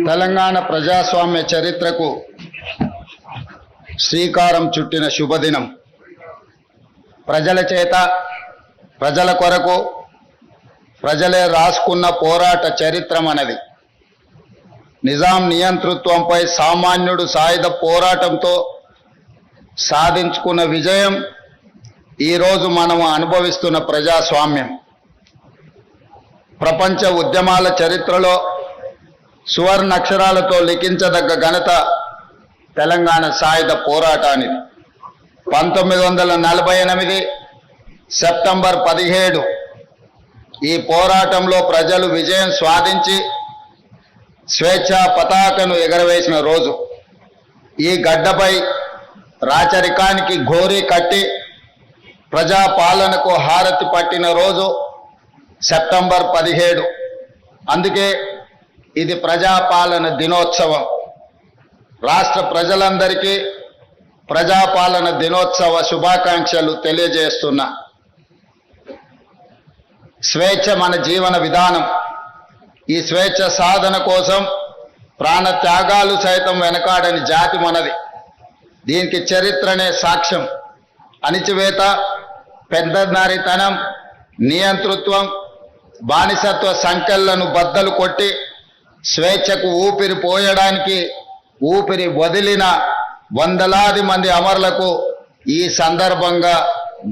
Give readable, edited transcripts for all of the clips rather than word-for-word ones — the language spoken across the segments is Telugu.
తెలంగాణ ప్రజాస్వామ్య చరిత్రకు శ్రీకారం చుట్టిన శుభదినం. ప్రజల చేత, ప్రజల కొరకు ప్రజలే రాసుకున్న పోరాట చరిత్రమన్నది. నిజాం నియంతృత్వంపై సామాన్యుడు సాయుధ పోరాటంతో సాధించుకున్న విజయం ఈరోజు మనము అనుభవిస్తున్న ప్రజాస్వామ్యం. ప్రపంచ ఉద్యమాల చరిత్రలో సువర్ణ అక్షరాలతో లిఖించదగ్గ ఘనత తెలంగాణ సాయుధ పోరాటానికి. 1948 సెప్టెంబర్ 17 ఈ పోరాటంలో ప్రజలు విజయం సాధించి స్వేచ్ఛా పతాకను ఎగరవేసిన రోజు. ఈ గడ్డపై రాచరికానికి ఘోరీ కట్టి ప్రజాపాలనకు హారతి పట్టిన రోజు సెప్టెంబర్ 17. అందుకే ఇది ప్రజాపాలన దినోత్సవం. రాష్ట్ర ప్రజలందరికీ ప్రజాపాలన దినోత్సవ శుభాకాంక్షలు తెలియజేస్తున్నా. స్వేచ్ఛ మన జీవన విధానం. ఈ స్వేచ్ఛ సాధన కోసం ప్రాణ త్యాగాలు సైతం వెనకాడని జాతి మనది. దీనికి చరిత్రనే సాక్ష్యం. అణిచివేత, పెద్దనారితనం, నియంతృత్వం, బానిసత్వ సంకెళ్లను బద్దలు కొట్టి స్వేచ్ఛకు ఊపిరి పోయడానికి ఊపిరి వదిలిన వందలాది మంది అమరులకు ఈ సందర్భంగా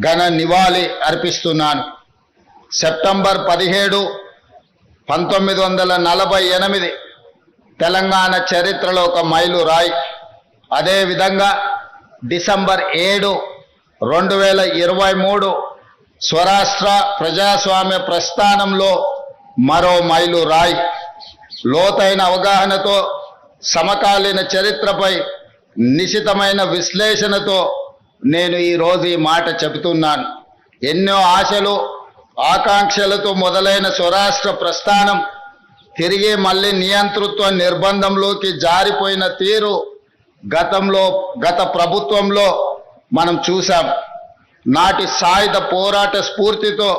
ఘన నివాళి అర్పిస్తున్నాను. సెప్టెంబర్ 17, 1948 తెలంగాణ చరిత్రలో ఒక మైలురాయి. అదేవిధంగా డిసెంబర్ 7, 2023 స్వరాష్ట్ర ప్రజాస్వామ్య ప్రస్థానంలో మరో మైలురాయి. లోతైన అవగాహనతో, సమకాలీన చరిత్రపై నిశితమైన విశ్లేషణతో నేను ఈరోజు ఈ మాట చెబుతున్నాను. ఎన్నో ఆశలు, ఆకాంక్షలతో మొదలైన స్వరాష్ట్ర ప్రస్థానం తిరిగి మళ్ళీ నియంతృత్వ నిర్బంధంలోకి జారిపోయిన తీరు గత ప్రభుత్వంలో మనం చూసాం. నాటి సాయుధ పోరాట స్ఫూర్తితో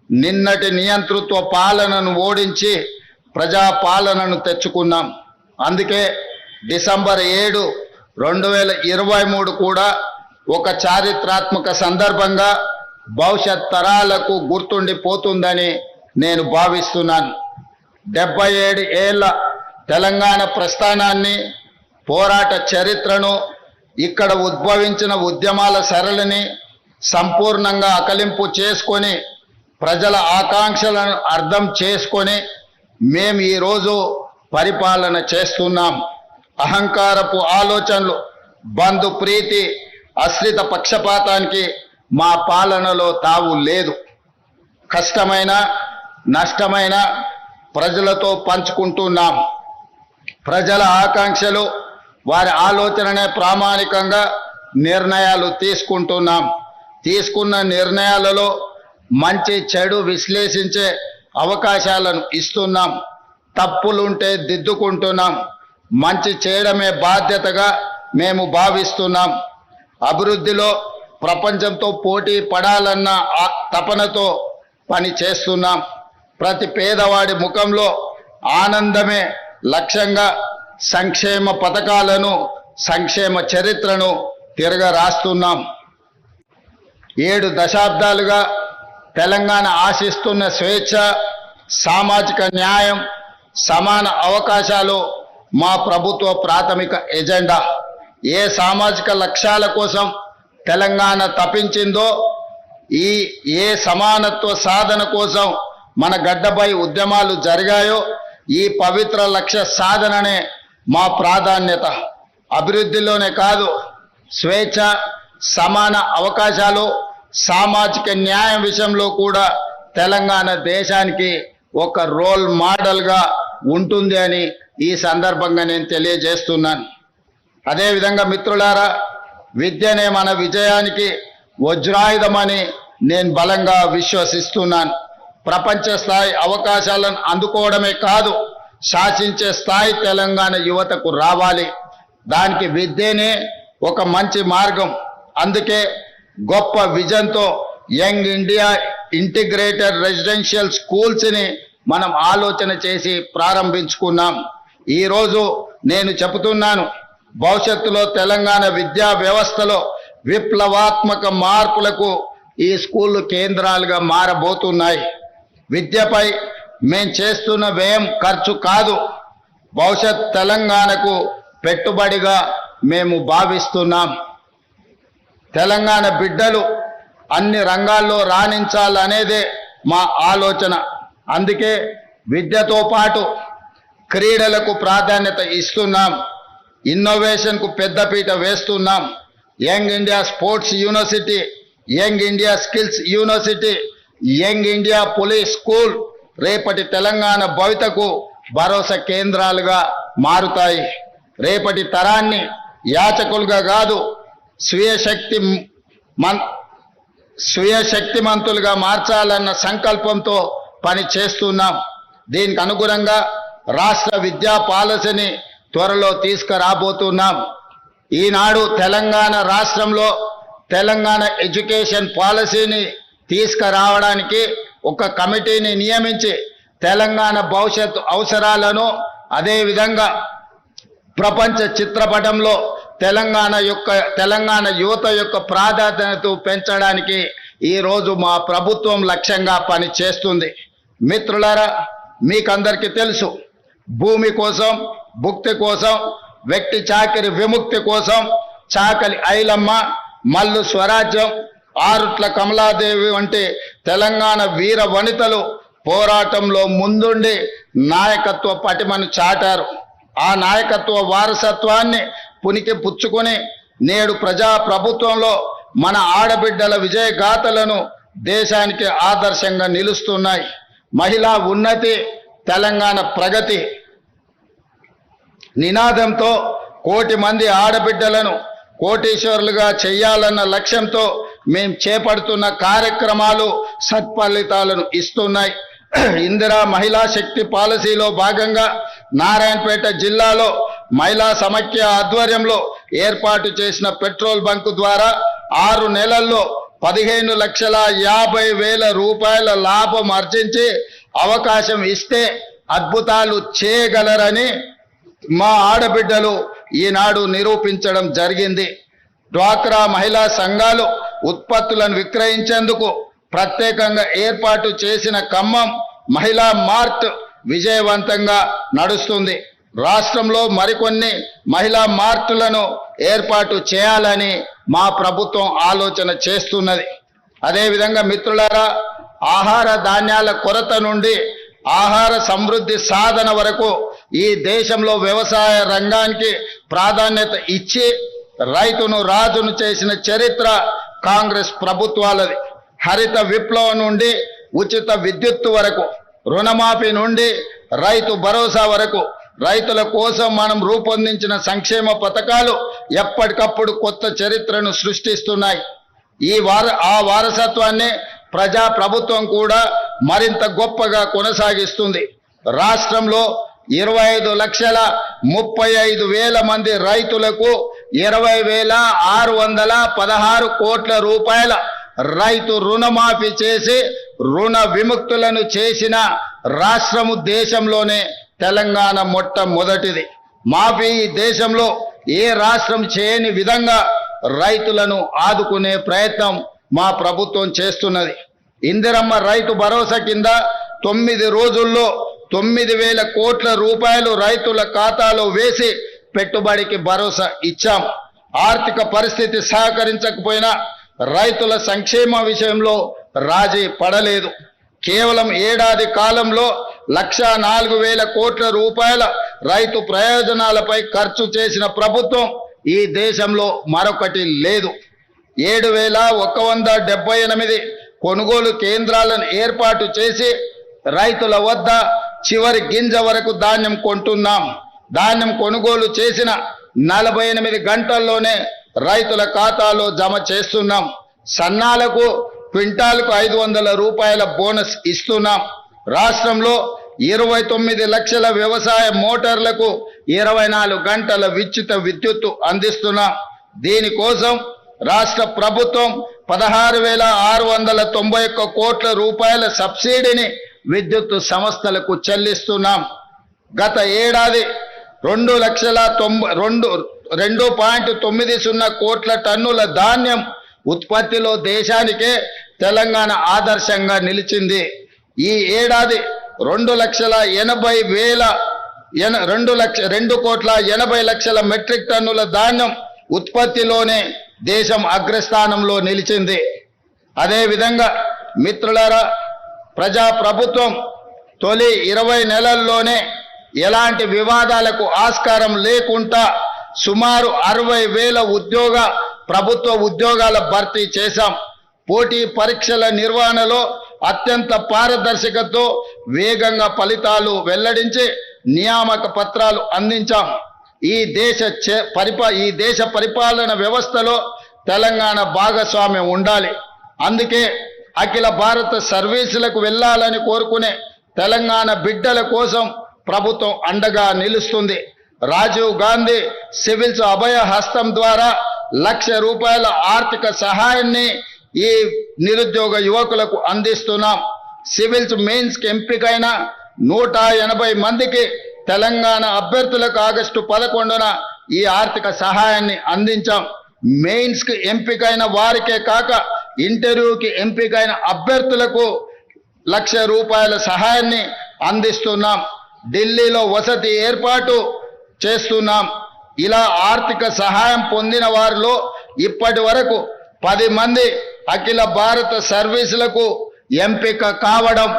నిన్నటి నియంతృత్వ పాలనను ఓడించి ప్రజాపాలనను తెచ్చుకున్నాం. అందుకే డిసెంబర్ 7, 2023 కూడా ఒక చారిత్రాత్మక సందర్భంగా భవిష్యత్ తరాలకు గుర్తుండిపోతుందని నేను భావిస్తున్నాను. 77 ఏళ్ల తెలంగాణ ప్రస్థానాన్ని, పోరాట చరిత్రను, ఇక్కడ ఉద్భవించిన ఉద్యమాల సరళిని సంపూర్ణంగా అకలింపు చేసుకొని ప్రజల ఆకాంక్షలను అర్థం చేసుకొని మేము ఈరోజు పరిపాలన చేస్తున్నాం. అహంకారపు ఆలోచనలు, బంధు ప్రీతి, అశ్రిత పక్షపాతానికి మా పాలనలో తావు లేదు. కష్టమైన, నష్టమైన ప్రజలతో పంచుకుంటున్నాం. ప్రజల ఆకాంక్షలు, వారి ఆలోచననే ప్రామాణికంగా నిర్ణయాలు తీసుకుంటున్నాం. తీసుకున్న నిర్ణయాలలో మంచి చెడు విశ్లేషించే అవకాశాలను ఇస్తున్నాం. తప్పులుంటే దిద్దుకుంటున్నాం. మంచి చేయడమే బాధ్యతగా మేము భావిస్తున్నాం. అభివృద్ధిలో ప్రపంచంతో పోటీ పడాలన్న తపనతో పని చేస్తున్నాం. ప్రతి పేదవాడి ముఖంలో ఆనందమే లక్ష్యంగా సంక్షేమ పథకాలను, సంక్షేమ చరిత్రను తిరగరాస్తున్నాం. 7 దశాబ్దాలుగా తెలంగాణ ఆశిస్తున్న స్వేచ్ఛ, సామాజిక న్యాయం, సమాన అవకాశాలు మా ప్రభుత్వ ప్రాథమిక ఎజెండా. ఏ సామాజిక లక్ష్యాల కోసం తెలంగాణ తపించిందో, ఏ సమానత్వ సాధన కోసం మన గడ్డపై ఉద్యమాలు జరిగాయో, ఈ పవిత్ర లక్ష్య సాధననే మా ప్రాధాన్యత. అభివృద్ధిలోనే కాదు, స్వేచ్ఛ, సమాన అవకాశాలు, సామాజిక న్యాయం విషయంలో కూడా తెలంగాణ దేశానికి ఒక రోల్ మోడల్గా ఉంటుంది అని ఈ సందర్భంగా నేను తెలియజేస్తున్నాను. అదేవిధంగా మిత్రులారా, విద్యనే మన విజయానికి వజ్రాయుధమని నేను బలంగా విశ్వసిస్తున్నాను. ప్రపంచ స్థాయి అవకాశాలను అందుకోవడమే కాదు, శాసించే స్థాయి తెలంగాణ యువతకు రావాలి. దానికి విద్యనే ఒక మంచి మార్గం. అందుకే గొప్ప విజన్తో యంగ్ ఇండియా ఇంటిగ్రేటెడ్ రెసిడెన్షియల్ స్కూల్స్ని మనం ఆలోచన చేసి ప్రారంభించుకున్నాం. ఈరోజు నేను చెబుతున్నాను, భవిష్యత్తులో తెలంగాణ విద్యా వ్యవస్థలో విప్లవాత్మక మార్పులకు ఈ స్కూళ్ళు కేంద్రాలుగా మారబోతున్నాయి. విద్యపై మేము చేస్తున్న వ్యయం ఖర్చు కాదు, భవిష్యత్ తెలంగాణకు పెట్టుబడిగా మేము భావిస్తున్నాం. తెలంగాణ బిడ్డలు అన్ని రంగాల్లో రాణించాలనేదే మా ఆలోచన. అందుకే విద్యతో పాటు క్రీడలకు ప్రాధాన్యత ఇస్తున్నాం, ఇన్నోవేషన్కు పెద్దపీట వేస్తున్నాం. Young India sports university, young India skills university, young India police school రేపటి తెలంగాణ భవితకు భరోసా కేంద్రాలుగా మారుతాయి. రేపటి తరాన్ని యాచకులుగా కాదు, స్వీయ శక్తిమంతులుగా మార్చాలన్న సంకల్పంతో పని చేస్తున్నాం. దీనికి అనుగుణంగా రాష్ట్ర విద్యా పాలసీని త్వరలో తీసుకురాబోతున్నాం. ఈనాడు తెలంగాణ రాష్ట్రంలో తెలంగాణ ఎడ్యుకేషన్ పాలసీని తీసుకురావడానికి ఒక కమిటీని నియమించి తెలంగాణ భవిష్యత్తు అవసరాలను, అదేవిధంగా ప్రపంచ చిత్రపటంలో తెలంగాణ యువత యొక్క ప్రాధాన్యత పెంచడానికి ఈరోజు మా ప్రభుత్వం లక్ష్యంగా పని చేస్తుంది. మిత్రులారా, మీకందరికీ తెలుసు, భూమి కోసం, భుక్తి కోసం, వ్యక్తి చాకిరి విముక్తి కోసం చాకలి ఐలమ్మ, మల్లు స్వరాజ్యం, ఆరుట్ల కమలాదేవి వంటి తెలంగాణ వీర వనితలు పోరాటంలో ముందుండి నాయకత్వ పటిమను చాటారు. ఆ నాయకత్వ వారసత్వాన్ని పునికి పుచ్చుకొని నేడు ప్రజా ప్రభుత్వంలో మన ఆడబిడ్డల విజయగాథలను దేశానికి ఆదర్శంగా నిలుస్తున్నాయి. మహిళా ఉన్నతి, తెలంగాణ ప్రగతి నినాదంతో కోటి మంది ఆడబిడ్డలను కోటీశ్వరులుగా చేయాలన్న లక్ష్యంతో మేము చేపడుతున్న కార్యక్రమాలు సత్ఫలితాలను ఇస్తున్నాయి. ఇందిరా మహిళా శక్తి పాలసీలో భాగంగా నారాయణపేట జిల్లాలో మహిళా సమైక్య ఆధ్వర్యంలో ఏర్పాటు చేసిన పెట్రోల్ బంకు ద్వారా 6 నెలల్లో 15,50,000 రూపాయల లాభం ఆర్జించి అవకాశం ఇస్తే అద్భుతాలు చేయగలరని మా ఆడబిడ్డలు ఈనాడు నిరూపించడం జరిగింది. డ్వాక్రా మహిళా సంఘాలు ఉత్పత్తులను విక్రయించేందుకు ప్రత్యేకంగా ఏర్పాటు చేసిన ఖమ్మం మహిళా మార్ట్ విజయవంతంగా నడుస్తుంది. రాష్ట్రంలో మరికొన్ని మహిళా మార్టులను ఏర్పాటు చేయాలని మా ప్రభుత్వం ఆలోచన చేస్తున్నది. అదేవిధంగా మిత్రులారా, ఆహార ధాన్యాల కొరత నుండి ఆహార సమృద్ధి సాధన వరకు ఈ దేశంలో వ్యవసాయ రంగానికి ప్రాధాన్యత ఇచ్చి రైతును రాజును చేసిన చరిత్ర కాంగ్రెస్ ప్రభుత్వాలది. హరిత విప్లవం నుండి ఉచిత విద్యుత్తు వరకు, రుణమాఫీ నుండి రైతు భరోసా వరకు రైతుల కోసం మనం రూపొందించిన సంక్షేమ పథకాలు ఎప్పటికప్పుడు కొత్త చరిత్రను సృష్టిస్తున్నాయి. ఆ వారసత్వాన్ని ప్రజా ప్రభుత్వం కూడా మరింత గొప్పగా కొనసాగిస్తుంది. రాష్ట్రంలో 25,35,000 మంది రైతులకు 20,616 కోట్ల రూపాయల రైతు రుణమాఫీ చేసి రుణ విముక్తులను చేసిన రాష్ట్రము దేశంలోనే తెలంగాణ మొట్టమొదటిది. మాఫీ దేశంలో ఏ రాష్ట్రం చేయని విధంగా రైతులను ఆదుకునే ప్రయత్నం మా ప్రభుత్వం చేస్తున్నది. ఇందిరమ్మ రైతు భరోసా కింద 9 రోజుల్లో 9,000 కోట్ల రూపాయలు రైతుల ఖాతాలో వేసి పెట్టుబడికి భరోసా ఇచ్చాం. ఆర్థిక పరిస్థితి సహకరించకపోయినా రైతుల సంక్షేమ విషయంలో రాజీ పడలేదు. కేవలం ఏడాది కాలంలో 1,04,000 కోట్ల రూపాయల రైతు ప్రయోజనాలపై ఖర్చు చేసిన ప్రభుత్వం ఈ దేశంలో మరొకటి లేదు. 7,178 కొనుగోలు కేంద్రాలను ఏర్పాటు చేసి రైతుల వద్ద చివరి గింజ వరకు ధాన్యం కొంటున్నాం. ధాన్యం కొనుగోలు చేసిన 48 గంటల్లోనే రైతుల ఖాతాలో జమ చేస్తున్నాం. సన్నాలకు క్వింటాల్కు 500 రూపాయల బోనస్ ఇస్తున్నాం. రాష్ట్రంలో 29 లక్షల వ్యవసాయ మోటార్లకు 24 గంటల ఉచిత విద్యుత్తు అందిస్తున్నాం. దీనికోసం రాష్ట్ర ప్రభుత్వం 16,691 కోట్ల రూపాయల సబ్సిడీని విద్యుత్తు సంస్థలకు చెల్లిస్తున్నాం. గత ఏడాది 2,90,2.90 కోట్ల టన్నుల ధాన్యం ఉత్పత్తిలో దేశానికే తెలంగాణ ఆదర్శంగా నిలిచింది. ఈ ఏడాది 2,80,00,000 మెట్రిక్ టన్నుల ధాన్యం ఉత్పత్తిలోనే దేశం అగ్రస్థానంలో నిలిచింది. అదేవిధంగా మిత్రులారా, ప్రజాప్రభుత్వం తొలి 20 నెలల్లోనే ఎలాంటి వివాదాలకు ఆస్కారం లేకుండా సుమారు 60,000 ప్రభుత్వ ఉద్యోగాల భర్తీ చేశాం. పోటీ పరీక్షల నిర్వహణలో అత్యంత పారదర్శకతతో వేగంగా ఫలితాలు వెల్లడించి నియామక పత్రాలు అందించాం. ఈ దేశ పరిపాలన వ్యవస్థలో తెలంగాణ భాగస్వామ్యం ఉండాలి. అందుకే అఖిల భారత సర్వీసులకు వెళ్ళాలని కోరుకునే తెలంగాణ బిడ్డల కోసం ప్రభుత్వం అండగా నిలుస్తుంది. రాజీవ్ గాంధీ సివిల్స్ అభయ హస్తం ద్వారా ₹1,00,000 ఆర్థిక సహాయాన్ని ఈ నిరుద్యోగ యువకులకు అందిస్తున్నాం. సివిల్స్ మెయిన్స్ కి ఎంపికైన 180 మందికి తెలంగాణ అభ్యర్థులకు ఆగస్టు 11న ఈ ఆర్థిక సహాయాన్ని అందించాం. మెయిన్స్ కి ఎంపికైన వారికే కాక ఇంటర్వ్యూకి ఎంపికైన అభ్యర్థులకు ₹1,00,000 సహాయాన్ని అందిస్తున్నాం. ఢిల్లీలో వసతి ఏర్పాటు చేస్తున్నాం. ఇలా ఆర్థిక సహాయం పొందిన వారిలో ఇప్పటి వరకు 10 మంది అఖిల భారత సర్వీసులకు ఎంపిక కావడం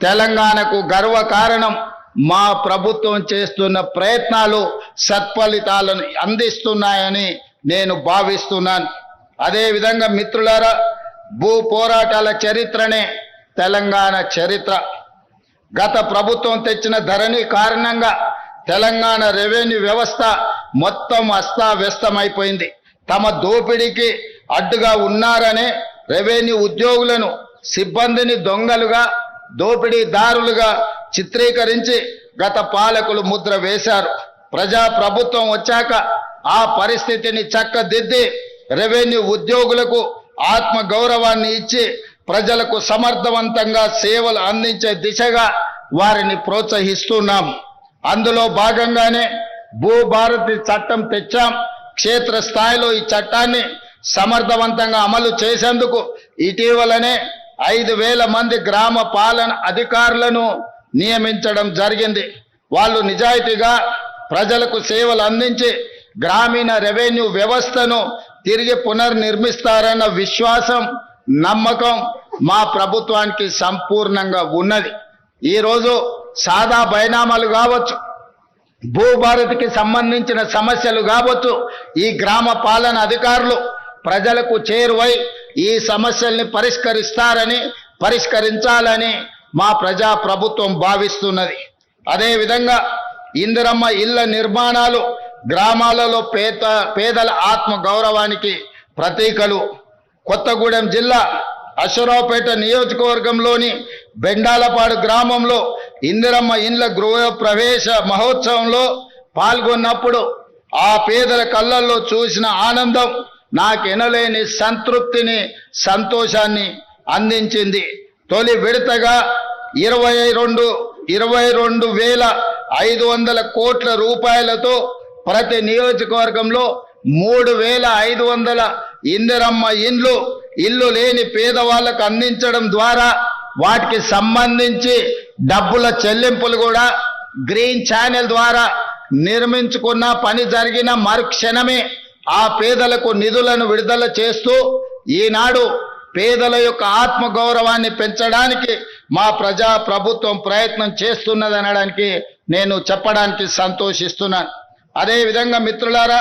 తెలంగాణకు గర్వకారణం. మా ప్రభుత్వం చేస్తున్న ప్రయత్నాలు సత్ఫలితాలను అందిస్తున్నాయని నేను భావిస్తున్నాను. అదేవిధంగా మిత్రులారా, భూ పోరాటాల చరిత్రనే తెలంగాణ చరిత్ర. గత ప్రభుత్వం తెచ్చిన ధరణి కారణంగా తెలంగాణ రెవెన్యూ వ్యవస్థ మొత్తం అస్తావ్యస్తమైపోయింది. తమ దోపిడీకి అడ్డుగా ఉన్నారనే రెవెన్యూ ఉద్యోగులను, సిబ్బందిని దొంగలుగా, దోపిడీదారులుగా చిత్రీకరించి గత పాలకులు ముద్ర వేశారు. ప్రజాప్రభుత్వం వచ్చాక ఆ పరిస్థితిని చక్కదిద్ది రెవెన్యూ ఉద్యోగులకు ఆత్మ గౌరవాన్ని ఇచ్చి ప్రజలకు సమర్థవంతంగా సేవలు అందించే దిశగా వారిని ప్రోత్సహిస్తున్నాం. అందులో భాగంగానే భూభారతి చట్టం తెచ్చాం. క్షేత్ర స్థాయిలో ఈ చట్టాన్ని సమర్థవంతంగా అమలు చేసేందుకు ఇటీవలనే 5,000 మంది గ్రామ పాలన అధికారులను నియమించడం జరిగింది. వాళ్ళు నిజాయితీగా ప్రజలకు సేవలు అందించి గ్రామీణ రెవెన్యూ వ్యవస్థను తిరిగి పునర్నిర్మిస్తారన్న విశ్వాసం, నమ్మకం మా ప్రభుత్వానికి సంపూర్ణంగా ఉన్నది. ఈరోజు సాదా బైనామాలు కావచ్చు, భూభారతికి సంబంధించిన సమస్యలు కావచ్చు, ఈ గ్రామ పాలన అధికారులు ప్రజలకు చేరువై ఈ సమస్యల్ని పరిష్కరించాలని మా ప్రజా ప్రభుత్వం భావిస్తున్నది. అదేవిధంగా ఇందిరమ్మ ఇళ్ల నిర్మాణాలు గ్రామాలలో పేదల ఆత్మ గౌరవానికి ప్రతీకలు. కొత్తగూడెం జిల్లా అశ్వరావుపేట నియోజకవర్గంలోని బెండాలపాడు గ్రామంలో ఇందిరమ్మ ఇండ్ల గృహ ప్రవేశ మహోత్సవంలో పాల్గొన్నప్పుడు ఆ పేదల కళ్ళల్లో చూసిన ఆనందం నాకెనలేని సంతృప్తిని, సంతోషాన్ని అందించింది. తొలి విడతగా 22,500 కోట్ల రూపాయలతో ప్రతి నియోజకవర్గంలో 3,500 ఇందిరమ్మ ఇల్లు లేని పేదవాళ్లకు అందించడం ద్వారా వాటికి సంబంధించి డబ్బుల చెల్లింపులు కూడా గ్రీన్ ఛానల్ ద్వారా నిర్మించుకున్న పని జరిగిన మరుక్షణమే ఆ పేదలకు నిధులను విడుదల చేస్తూ ఈనాడు పేదల యొక్క ఆత్మగౌరవాన్ని పెంచడానికి మా ప్రజా ప్రభుత్వం ప్రయత్నం చేస్తున్నదనడానికి నేను చెప్పడానికి సంతోషిస్తున్నాను. అదేవిధంగా మిత్రులారా,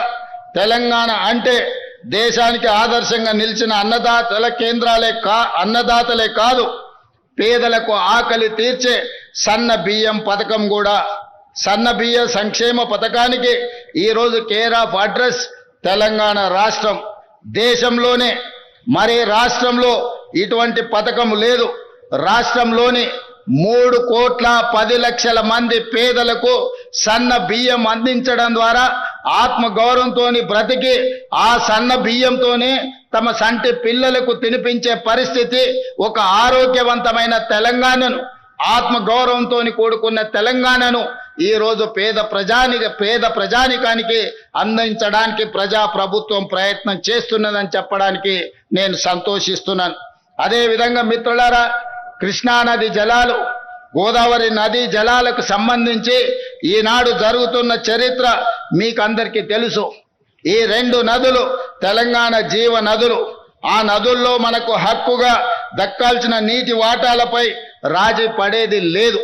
తెలంగాణ అంటే దేశానికి ఆదర్శంగా నిలిచిన అన్నదాతలే కాదు, పేదలకు ఆకలి తీర్చే సన్న బియ్యం పథకం కూడా. సన్న బియ్య సంక్షేమ పథకానికి ఈరోజు కేర్ ఆఫ్ అడ్రస్ తెలంగాణ రాష్ట్రం. దేశంలోనే మరే రాష్ట్రంలో ఇటువంటి పథకం లేదు. రాష్ట్రంలోని 3,10,00,000 మంది పేదలకు సన్న బియ్యం అందించడం ద్వారా ఆత్మగౌరవంతో బ్రతికి ఆ సన్న బియ్యంతోనే తమ సంటి పిల్లలకు తినిపించే పరిస్థితి, ఒక ఆరోగ్యవంతమైన తెలంగాణను, ఆత్మగౌరవంతో కూడుకున్న తెలంగాణను ఈ రోజు పేద ప్రజానికానికి అందించడానికి ప్రజా ప్రభుత్వం ప్రయత్నం చేస్తున్నదని చెప్పడానికి నేను సంతోషిస్తున్నాను. అదే విధంగా మిత్రులారా, కృష్ణా నది జలాలు, గోదావరి నదీ జలాలకు సంబంధించి ఈనాడు జరుగుతున్న చరిత్ర మీకందరికీ తెలుసు. ఈ రెండు నదులు తెలంగాణ జీవ నదులు. ఆ నదుల్లో మనకు హక్కుగా దక్కాల్సిన నీటి వాటాలపై రాజీ పడేది లేదు.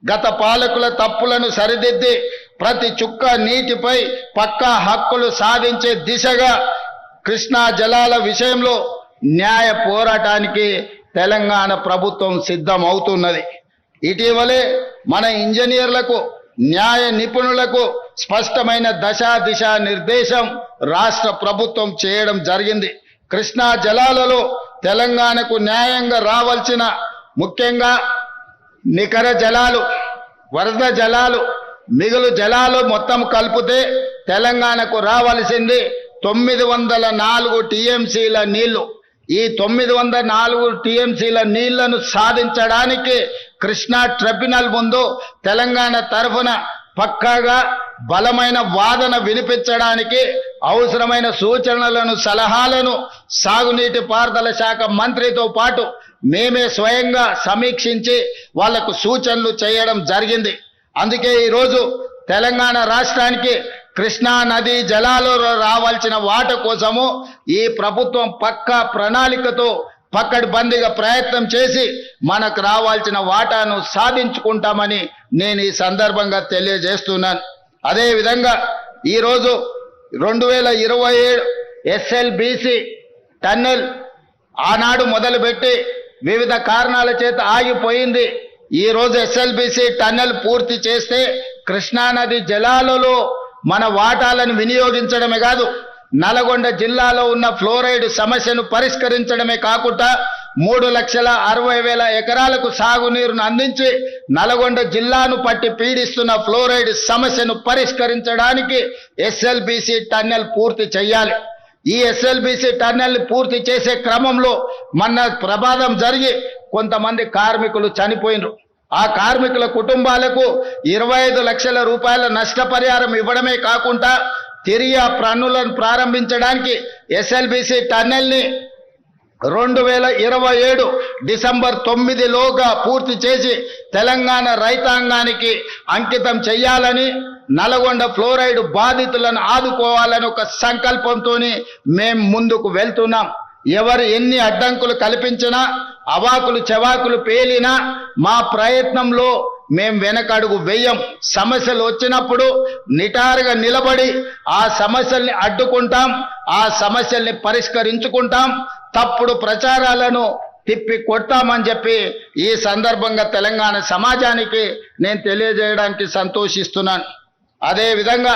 గత పాలకుల తప్పులను సరిదిద్ది ప్రతి చుక్క నీటిపై పక్కా హక్కులు సాధించే దిశగా కృష్ణా జలాల విషయంలో న్యాయ పోరాటానికి తెలంగాణ ప్రభుత్వం సిద్ధమవుతున్నది. ఇటీవలే మన ఇంజనీర్లకు, న్యాయ నిపుణులకు స్పష్టమైన దిశ నిర్దేశం రాష్ట్ర ప్రభుత్వం చేయడం జరిగింది. కృష్ణా జలాలలో తెలంగాణకు న్యాయంగా రావాల్సిన, ముఖ్యంగా నికర జలాలు, వరద జలాలు, మిగులు జలాలు మొత్తం కలిపితే తెలంగాణకు రావాల్సింది 904 టీఎంసీల నీళ్లు. ఈ 904 టీఎంసీల నీళ్లను సాధించడానికి కృష్ణా ట్రిబ్యునల్ ముందు తెలంగాణ తరఫున పక్కాగా బలమైన వాదన వినిపించడానికి అవసరమైన సూచనలను, సలహాలను సాగునీటి పారుదల శాఖ మంత్రితో పాటు మేమే స్వయంగా సమీక్షించి వాళ్లకు సూచనలు చేయడం జరిగింది. అందుకే ఈరోజు తెలంగాణ రాష్ట్రానికి కృష్ణా నదీ జలాలలో రావాల్సిన వాట కోసము ఈ ప్రభుత్వం పక్కా ప్రణాళికతో పకడ్బందీగా ప్రయత్నం చేసి మనకు రావాల్సిన వాటాను సాధించుకుంటామని నేను ఈ సందర్భంగా తెలియజేస్తున్నాను. అదేవిధంగా ఈరోజు 2027 ఎస్ఎల్బిసి టన్నెల్ ఆనాడు మొదలుపెట్టి వివిధ కారణాల చేత ఆగిపోయింది. ఈ రోజు ఎస్ఎల్బిసి టన్నెల్ పూర్తి చేస్తే కృష్ణానది జలాలలో మన వాటాలను వినియోగించడమే కాదు, నల్గొండ జిల్లాలో ఉన్న ఫ్లోరైడ్ సమస్యను పరిష్కరించడమే కాకుండా 3,60,000 ఎకరాలకు సాగునీరును అందించి నల్గొండ జిల్లాను పట్టి పీడిస్తున్న ఫ్లోరైడ్ సమస్యను పరిష్కరించడానికి ఎస్ఎల్బిసి టన్నెల్ పూర్తి చేయాలి. ఈ ఎస్ఎల్బిసి టన్నెల్ పూర్తి చేసే క్రమంలో మొన్న ప్రమాదం జరిగి కొంతమంది కార్మికులు చనిపోయినారు. ఆ కార్మికుల కుటుంబాలకు 25 లక్షల రూపాయల నష్టపరిహారం ఇవ్వడమే కాకుండా తిరిగి ఆ పన్నులను ప్రారంభించడానికి ఎస్ఎల్బిసి టన్నెల్ని 2027 డిసెంబర్ 9లోగా పూర్తి చేసి తెలంగాణ రైతాంగానికి అంకితం చేయాలని, నల్గొండ ఫ్లోరైడ్ బాధితులను ఆదుకోవాలని ఒక సంకల్పంతో మేము ముందుకు వెళ్తున్నాం. ఎవరు ఎన్ని అడ్డంకులు కల్పించినా, అవాకులు చెవాకులు పేలినా మా ప్రయత్నంలో మేం వెనకడుగు వెయ్యం. సమస్యలు వచ్చినప్పుడు నిటారుగా నిలబడి ఆ సమస్యల్ని అడ్డుకుంటాం, ఆ సమస్యల్ని పరిష్కరించుకుంటాం, తప్పుడు ప్రచారాలను తిప్పి కొడతామని చెప్పి ఈ సందర్భంగా తెలంగాణ సమాజానికి నేను తెలియజేయడానికి సంతోషిస్తున్నాను. అదేవిధంగా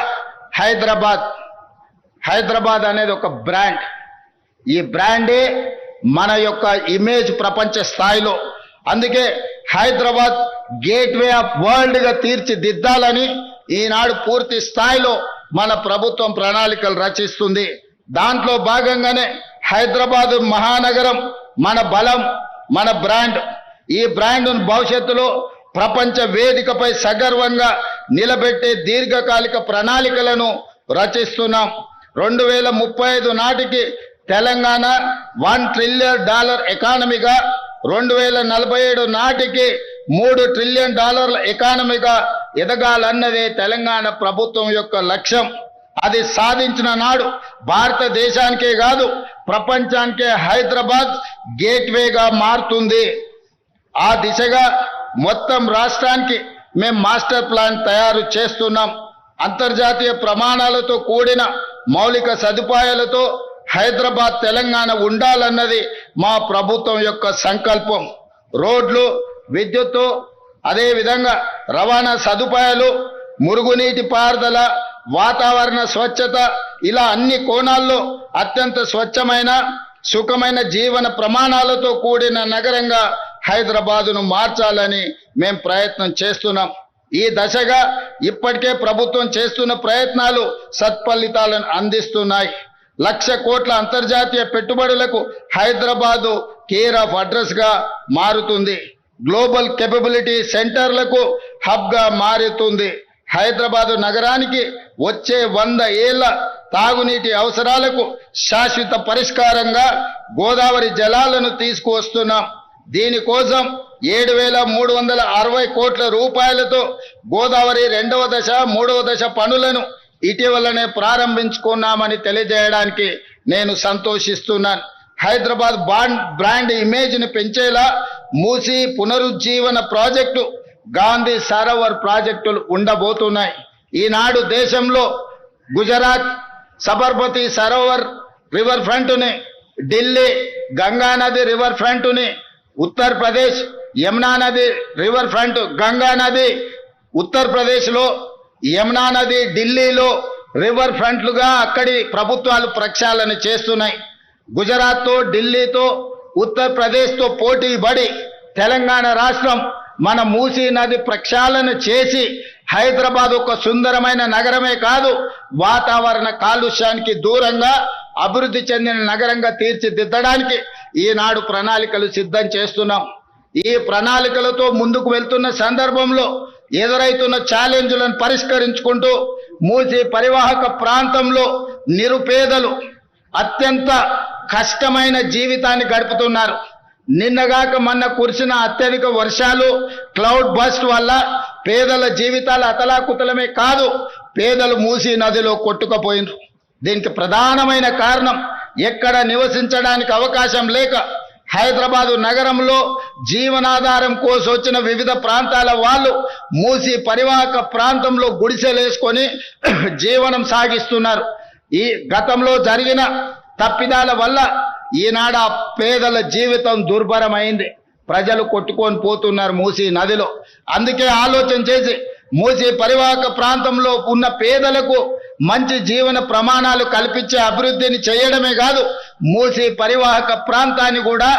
హైదరాబాద్ అనేది ఒక బ్రాండ్. ఈ బ్రాండే మన యొక్క ఇమేజ్ ప్రపంచ స్థాయిలో. అందుకే హైదరాబాద్ గేట్వే ఆఫ్ వరల్డ్ గా తీర్చిదిద్దాలని ఈనాడు పూర్తి స్థాయిలో మన ప్రభుత్వం ప్రణాళికలు రచిస్తుంది. దాంట్లో భాగంగానే హైదరాబాద్ మహానగరం మన బలం, మన బ్రాండ్. ఈ బ్రాండ్ను భవిష్యత్తులో ప్రపంచ వేదికపై సగర్వంగా నిలబెట్టే దీర్ఘకాలిక ప్రణాళికలను రచిస్తున్నాం. 2035 నాటికి తెలంగాణ $1 ట్రిలియన్ ఎకానమీగా, 2047 నాటికి $3 ట్రిలియన్ ఎకానమీగా ఎదగాలన్నదే తెలంగాణ ప్రభుత్వం యొక్క లక్ష్యం. అది సాధించిన నాడు భారతదేశానికే కాదు ప్రపంచానికే హైదరాబాద్ గేట్వేగా మారుతుంది. ఆ దిశగా మొత్తం రాష్ట్రానికి మేము మాస్టర్ ప్లాన్ తయారు చేస్తున్నాం. అంతర్జాతీయ ప్రమాణాలతో కూడిన మౌలిక సదుపాయాలతో హైదరాబాద్ తెలంగాణ ఉండాలన్నది మా ప్రభుత్వం యొక్క సంకల్పం. రోడ్లు, విద్యుత్తు, అదేవిధంగా రవాణా సదుపాయాలు, మురుగునీటి పారుదల, వాతావరణ స్వచ్ఛత, ఇలా అన్ని కోణాల్లో అత్యంత స్వచ్ఛమైన సుఖమైన జీవన ప్రమాణాలతో కూడిన నగరంగా హైదరాబాదును మార్చాలని మేము ప్రయత్నం చేస్తున్నాం. ఈ దశగా ఇప్పటికే ప్రభుత్వం చేస్తున్న ప్రయత్నాలు సత్ఫలితాలను అందిస్తున్నాయి. 1,00,000 కోట్ల అంతర్జాతీయ పెట్టుబడులకు హైదరాబాదు కేర్ ఆఫ్ అడ్రస్ గా మారుతుంది. గ్లోబల్ కేపబిలిటీ సెంటర్లకు హబ్ గా మారుతుంది. హైదరాబాదు నగరానికి వచ్చే 100 ఏళ్ల తాగునీటి అవసరాలకు శాశ్వత పరిష్కారంగా గోదావరి జలాలను తీసుకువస్తున్నాం. దీనికోసం 7,360 కోట్ల రూపాయలతో గోదావరి 2వ దశ 3వ దశ పనులను ఇటీవలనే ప్రారంభించుకున్నామని తెలియజేయడానికి నేను సంతోషిస్తున్నాను. హైదరాబాద్ బ్రాండ్ ఇమేజ్ని పెంచేలా మూసీ పునరుజ్జీవన ప్రాజెక్టు, గాంధీ సరోవర్ ప్రాజెక్టులు ఉండబోతున్నాయి. ఈనాడు దేశంలో గుజరాత్ సబర్మతి సరోవర్ రివర్ ఫ్రంట్ని, ఢిల్లీ గంగానది రివర్ ఫ్రంట్ని, ఉత్తరప్రదేశ్ యమునా నది రివర్ ఫ్రంట్, గంగా నది ఉత్తరప్రదేశ్లో, యమునా నది ఢిల్లీలో రివర్ ఫ్రంట్లుగా అక్కడి ప్రభుత్వాలు ప్రక్షాళన చేస్తున్నాయి. గుజరాత్తో, ఢిల్లీతో, ఉత్తరప్రదేశ్తో పోటీ పడి తెలంగాణ రాష్ట్రం మన మూసీ నది ప్రక్షాళన చేసి హైదరాబాద్ ఒక సుందరమైన నగరమే కాదు, వాతావరణ కాలుష్యానికి దూరంగా అభివృద్ధి చెందిన నగరంగా తీర్చిదిద్దడానికి ఈనాడు ప్రణాళికలు సిద్ధం చేస్తున్నాం. ఈ ప్రణాళికలతో ముందుకు వెళ్తున్న సందర్భంలో ఎదురైతున్న ఛాలెంజ్లను పరిష్కరించుకుంటూ మూసీ పరివాహక ప్రాంతంలో నిరుపేదలు అత్యంత కష్టమైన జీవితాన్ని గడుపుతున్నారు. నిన్నగాక మొన్న కురిసిన అత్యధిక వర్షాలు, క్లౌడ్ బస్ట్ వల్ల పేదల జీవితాలు అతలాకుతలమే కాదు, పేదలు మూసీ నదిలో కొట్టుకుపోయినారు. దీనికి ప్రధానమైన కారణం ఎక్కడ నివసించడానికి అవకాశం లేక హైదరాబాదు నగరంలో జీవనాధారం కోసం వచ్చిన వివిధ ప్రాంతాల వాళ్ళు మూసీ పరివాహక ప్రాంతంలో గుడిసెలేసుకొని జీవనం సాగిస్తున్నారు. ఈ గతంలో జరిగిన తప్పిదాల వల్ల ఈనాడు ఆ పేదల జీవితం దుర్భరమైంది. ప్రజలు కొట్టుకొని పోతున్నారు మూసీ నదిలో. అందుకే ఆలోచన చేసి మూసీ పరివాహక ప్రాంతంలో ఉన్న పేదలకు మంచి జీవన ప్రమాణాలు కల్పించే అభివృద్ధిని చేయడమే కాదు, మూసీ పరివాహక ప్రాంతాన్ని కూడా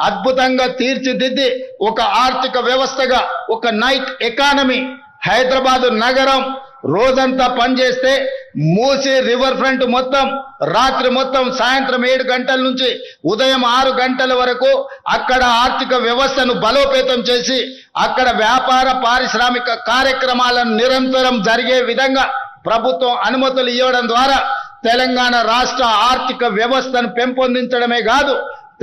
అద్భుతంగా తీర్చిదిద్ది ఒక ఆర్థిక వ్యవస్థగా, ఒక నైట్ ఎకానమీ, హైదరాబాదు నగరం రోజంతా పనిచేస్తే మూసీ రివర్ ఫ్రంట్ మొత్తం రాత్రి మొత్తం సాయంత్రం 7 గంటల నుంచి ఉదయం 6 గంటల వరకు అక్కడ ఆర్థిక వ్యవస్థను బలోపేతం చేసి అక్కడ వ్యాపార పారిశ్రామిక కార్యక్రమాలను నిరంతరం జరిగే విధంగా ప్రభుత్వం అనుమతులు ఇవ్వడం ద్వారా తెలంగాణ రాష్ట్ర ఆర్థిక వ్యవస్థను పెంపొందించడమే కాదు,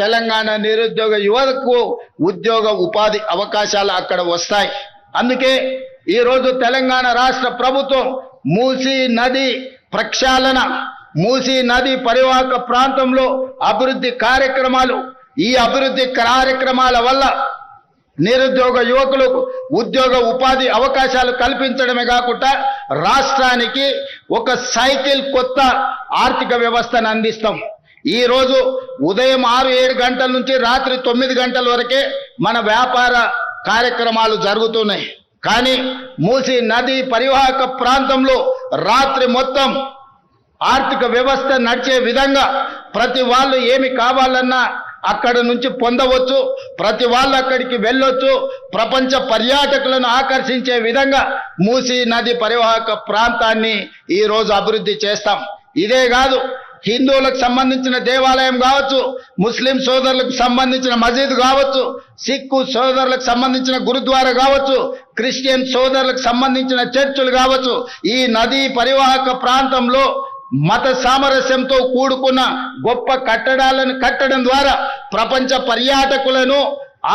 తెలంగాణ నిరుద్యోగ యువతకు ఉద్యోగ ఉపాధి అవకాశాలు అక్కడ వస్తాయి. అందుకే ఈరోజు తెలంగాణ రాష్ట్ర ప్రభుత్వం మూసీ నది ప్రక్షాళన, మూసీ నది పరివాహక ప్రాంతంలో అభివృద్ధి కార్యక్రమాలు, ఈ అభివృద్ధి కార్యక్రమాల వల్ల నిరుద్యోగ యువకులకు ఉద్యోగ ఉపాధి అవకాశాలు కల్పించడమే కాకుండా రాష్ట్రానికి ఒక సైకిల్ కొత్త ఆర్థిక వ్యవస్థను అందిస్తాం. ఈ రోజు ఉదయం 6-7 గంటల నుంచి రాత్రి 9 గంటల వరకే మన వ్యాపార కార్యక్రమాలు జరుగుతున్నాయి. కానీ మూసీ నది పరివాహక ప్రాంతంలో రాత్రి మొత్తం ఆర్థిక వ్యవస్థ నడిచే విధంగా ప్రతి వాళ్ళు ఏమి కావాలన్నా అక్కడ నుంచి పొందవచ్చు, ప్రతి వాళ్ళు అక్కడికి వెళ్ళొచ్చు, ప్రపంచ పర్యాటకులను ఆకర్షించే విధంగా మూసీ నది పరివాహక ప్రాంతాన్ని ఈ రోజు అభివృద్ధి చేస్తాం. ఇదే కాదు, హిందువులకు సంబంధించిన దేవాలయం కావచ్చు, ముస్లిం సోదరులకు సంబంధించిన మసీదు కావచ్చు, సిక్కు సోదరులకు సంబంధించిన గురుద్వారా కావచ్చు, క్రిస్టియన్ సోదరులకు సంబంధించిన చర్చిలు కావచ్చు, ఈ నదీ పరివాహక ప్రాంతంలో మత సామరస్యంతో కూడుకున్న గొప్ప కట్టడాలను కట్టడం ద్వారా ప్రపంచ పర్యాటకులను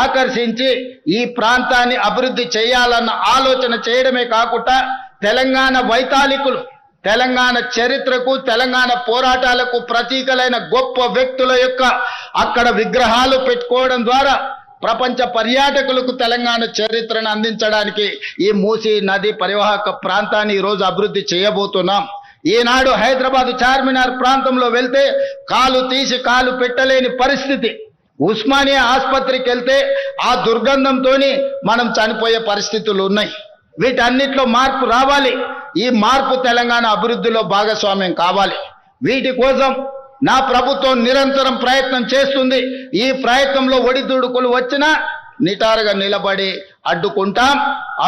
ఆకర్షించి ఈ ప్రాంతాన్ని అభివృద్ధి చేయాలన్న ఆలోచన చేయడమే కాకుండా తెలంగాణ వైతాళికులు, తెలంగాణ చరిత్రకు, తెలంగాణ పోరాటాలకు ప్రతీకలైన గొప్ప వ్యక్తుల యొక్క అక్కడ విగ్రహాలు పెట్టుకోవడం ద్వారా ప్రపంచ పర్యాటకులకు తెలంగాణ చరిత్రను అందించడానికి ఈ మూసీ నది పరివాహక ప్రాంతాన్ని ఈరోజు అభివృద్ధి చేయబోతున్నాం. ఈనాడు హైదరాబాద్ చార్మినార్ ప్రాంతంలో వెళ్తే కాలు తీసి కాలు పెట్టలేని పరిస్థితి. ఉస్మానియా ఆసుపత్రికి వెళ్తే ఆ దుర్గంధంతోని మనం చనిపోయే పరిస్థితులు ఉన్నాయి. వీటన్నిటిలో మార్పు రావాలి. ఈ మార్పు తెలంగాణ అభివృద్ధిలో భాగస్వామ్యం కావాలి. వీటి కోసం నా ప్రభుత్వం నిరంతరం ప్రయత్నం చేస్తుంది. ఈ ప్రయత్నంలో ఒడిదుడుకులు వచ్చినా నిటారుగా నిలబడి అడ్డుకుంటాం,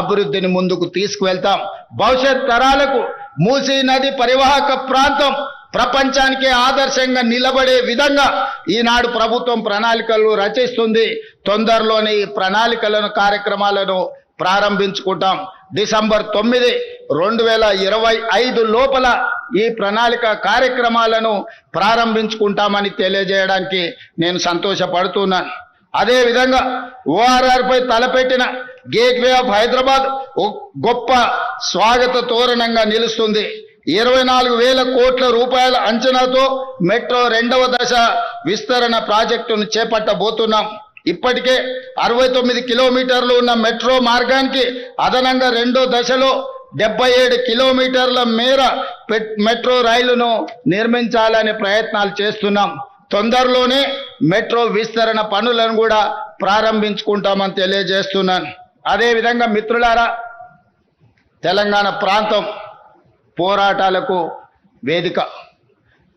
అభివృద్ధిని ముందుకు తీసుకువెళ్తాం. భవిష్యత్ తరాలకు మూసీ నది పరివాహక ప్రాంతం ప్రపంచానికి ఆదర్శంగా నిలబడే విధంగా ఈనాడు ప్రభుత్వం ప్రణాళికలు రచిస్తుంది. తొందరలోనే ఈ ప్రణాళికలను కార్యక్రమాలను ప్రారంభించుకుంటాం. డిసెంబర్ 9, 2025 లోపల ఈ ప్రణాళిక కార్యక్రమాలను ప్రారంభించుకుంటామని తెలియజేయడానికి నేను సంతోషపడుతున్నాను. అదేవిధంగా ORR పై తలపెట్టిన గేట్వే ఆఫ్ హైదరాబాద్ గొప్ప స్వాగత తోరణంగా నిలుస్తుంది. 24,000 కోట్ల రూపాయల అంచనాతో మెట్రో 2వ దశ విస్తరణ ప్రాజెక్టును చేపట్టబోతున్నాం. ఇప్పటికే 69 కిలోమీటర్లు ఉన్న మెట్రో మార్గానికి అదనంగా 2వ దశలో 77 కిలోమీటర్ల మేర మెట్రో రైలును నిర్మించాలనే ప్రయత్నాలు చేస్తున్నాం. తొందరలోనే మెట్రో విస్తరణ పనులను కూడా ప్రారంభించుకుంటామని తెలియజేస్తున్నాను. అదేవిధంగా మిత్రులారా, తెలంగాణ ప్రాంతం పోరాటాలకు వేదిక,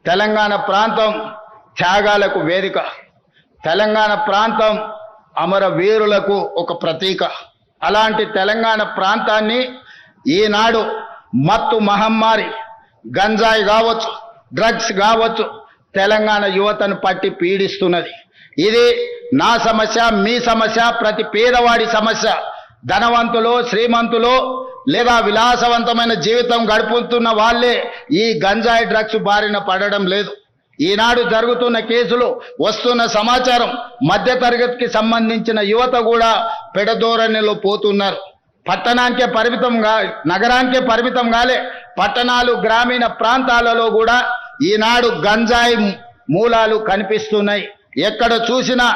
తెలంగాణ ప్రాంతం త్యాగాలకు వేదిక, తెలంగాణ ప్రాంతం అమరవీరులకు ఒక ప్రతీక. అలాంటి తెలంగాణ ప్రాంతాన్ని ఈనాడు మత్తు మహమ్మారి, గంజాయి కావచ్చు, డ్రగ్స్ కావచ్చు, తెలంగాణ యువతను పట్టి పీడిస్తున్నది. ఇది నా సమస్య, మీ సమస్య, ప్రతి పేదవాడి సమస్య. ధనవంతులు, శ్రీమంతులు లేదా విలాసవంతమైన జీవితం గడుపుతున్న వాళ్ళే ఈ గంజాయి డ్రగ్స్ బారిన పడడం లేదు. ఈనాడు జరుగుతున్న కేసులు, వస్తున్న సమాచారం, మధ్యతరగతికి సంబంధించిన యువత కూడా పెడధోరణిలో పోతున్నారు. పట్టణానికే పరిమితంగా, నగరానికే పరిమితం కాలే, పట్టణాలు, గ్రామీణ ప్రాంతాలలో కూడా ఈనాడు గంజాయి మూలాలు కనిపిస్తున్నాయి. ఎక్కడ చూసినా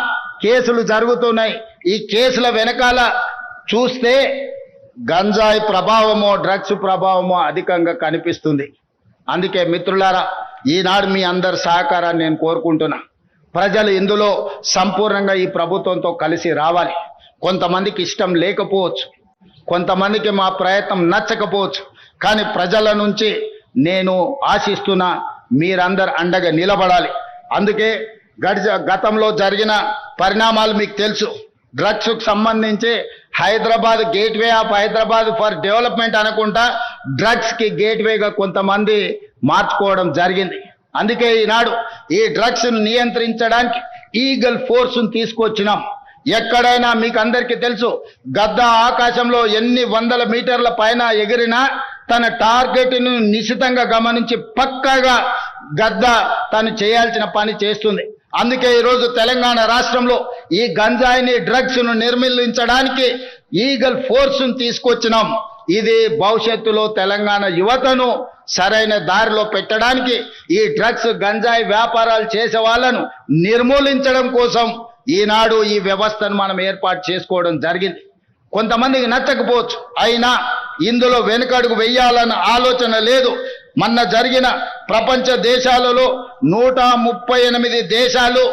కేసులు జరుగుతున్నాయి. ఈ కేసుల వెనకాల చూస్తే గంజాయి ప్రభావమో, డ్రగ్స్ ప్రభావమో అధికంగా కనిపిస్తుంది. అందుకే మిత్రులారా, ఈనాడు మీ అందరి సహకారాన్ని నేను కోరుకుంటున్నా. ప్రజలు ఇందులో సంపూర్ణంగా ఈ ప్రభుత్వంతో కలిసి రావాలి. కొంతమందికి ఇష్టం లేకపోవచ్చు, కొంతమందికి మా ప్రయత్నం నచ్చకపోవచ్చు, కానీ ప్రజల నుంచి నేను ఆశిస్తున్నా మీరందరు అండగా నిలబడాలి. అందుకే గతంలో జరిగిన పరిణామాలు మీకు తెలుసు. డ్రగ్స్కు సంబంధించి Hyderabad gateway of Hyderabad for development అనుకుంటా డ్రగ్స్కి గేట్వేగా కొంతమంది మార్చుకోవడం జరిగింది. అందుకే ఈనాడు ఈ డ్రగ్స్ను నియంత్రించడానికి ఈగల్ ఫోర్స్ను తీసుకొచ్చినాం. ఎక్కడైనా మీకు అందరికీ తెలుసు, గద్ద ఆకాశంలో ఎన్ని వందల మీటర్ల పైన ఎగిరినా తన టార్గెట్ను నిశితంగా గమనించి పక్కాగా గద్ద తను చేయాల్సిన పని చేస్తుంది. అందుకే ఈరోజు తెలంగాణ రాష్ట్రంలో ఈ గంజాయిని, డ్రగ్స్ను నిర్మూలించడానికి ఈగల్ ఫోర్స్ను తీసుకొచ్చినాం. ఇది భవిష్యత్తులో తెలంగాణ యువతను సరైన దారిలో పెట్టడానికి, ఈ డ్రగ్స్, గంజాయి వ్యాపారాలు చేసే వాళ్ళను నిర్మూలించడం కోసం ఈనాడు ఈ వ్యవస్థను మనం ఏర్పాటు చేసుకోవడం జరిగింది. కొంతమందికి నచ్చకపోవచ్చు, అయినా ఇందులో వెనుకడుగు వెయ్యాలన్న ఆలోచన లేదు. మొన్న జరిగిన ప్రపంచ దేశాలలో 138 దేశాలు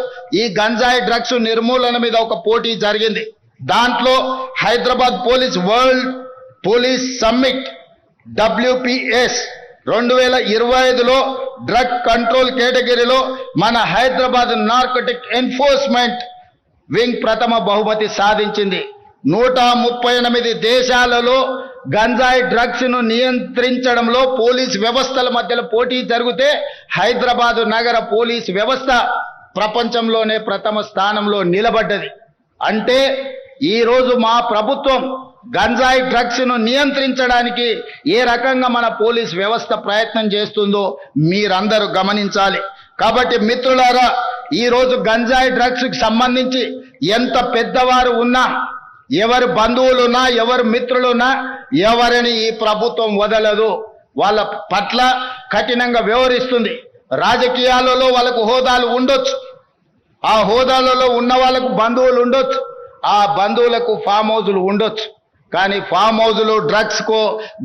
ఈ గంజాయి డ్రగ్స్ నిర్మూలన మీద ఒక పోటీ జరిగింది. దాంట్లో Hyderabad police world police summit WPS 2025లో డ్రగ్ కంట్రోల్ కేటగిరీలో మన హైదరాబాద్ నార్కోటిక్ ఎన్ఫోర్స్మెంట్ వింగ్ ప్రథమ బహుమతి సాధించింది. 138 దేశాలలో గంజాయి డ్రగ్స్ ను నియంత్రించడంలో పోలీస్ వ్యవస్థల మధ్యలో పోటీ జరిగితే హైదరాబాదు నగర పోలీస్ వ్యవస్థ ప్రపంచంలోనే ప్రథమ స్థానంలో నిలబడ్డది. అంటే ఈ రోజు మా ప్రభుత్వం గంజాయి డ్రగ్స్ ను నియంత్రించడానికి ఏ రకంగా మన పోలీస్ వ్యవస్థ ప్రయత్నం చేస్తుందో మీరందరూ గమనించాలి. కాబట్టి మిత్రులారా, ఈ రోజు గంజాయి డ్రగ్స్ కి సంబంధించి ఎంత పెద్దవారు ఉన్నా, ఎవరి బంధువులున్నా, ఎవరి మిత్రులున్నా, ఎవరిని ఈ ప్రభుత్వం వదలదు. వాళ్ళ పట్ల కఠినంగా వ్యవహరిస్తుంది. రాజకీయాలలో వాళ్ళకు హోదాలు ఉండొచ్చు, ఆ హోదాలలో ఉన్న వాళ్ళకు బంధువులు ఉండొచ్చు, ఆ బంధువులకు ఫామ్ హౌజులు ఉండొచ్చు. కానీ ఫామ్ హౌజులు డ్రగ్స్కో,